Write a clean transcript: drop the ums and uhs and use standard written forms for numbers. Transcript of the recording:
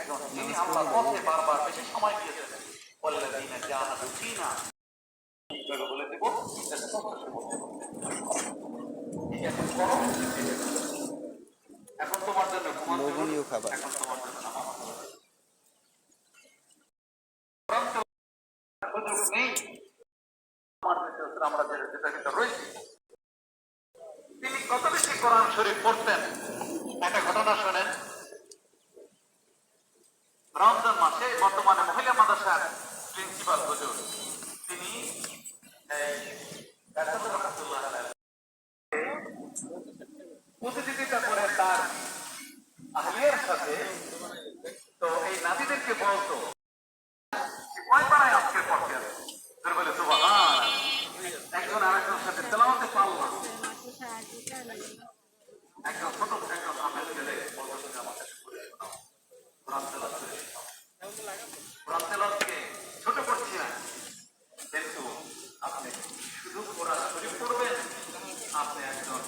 একজন যিনি আল্লাহর পথে বারবার বেশি সময় দিয়েছেন ওয়াল্লাযীনা জাহাদু ফীনা বলে দেব এখন তোমার জন্য লোভনীয় খাবার। এখন তোমার জন্য নেই আমরা যেটা রয়েছি। তিনি কত বেশি কোরআন শরীফ পড়তেন একটা ঘটনা শোনেন। রমজান মাসে বর্তমানে মহিলা মাদ্রাসার প্রিন্সিপাল হুজুর তিনি প্রতিযোগিতা করে তার আহলিয়ার সাথে, তো এই নাতিদেরকে বলতো কয় পাড়ায় আজকে পড়তেন, বলে সুবহান, একজন আরেকজনের সাথে তেলাওয়াতে পারলাম। একজন ছোট একজন আমের ছেলে বলতো আমার কাছে কোরআন তেলাওয়াতকে ছোট করছি না, কিন্তু আপনি শুধু কোরআন শরীফ পড়বেন, আপনি একজন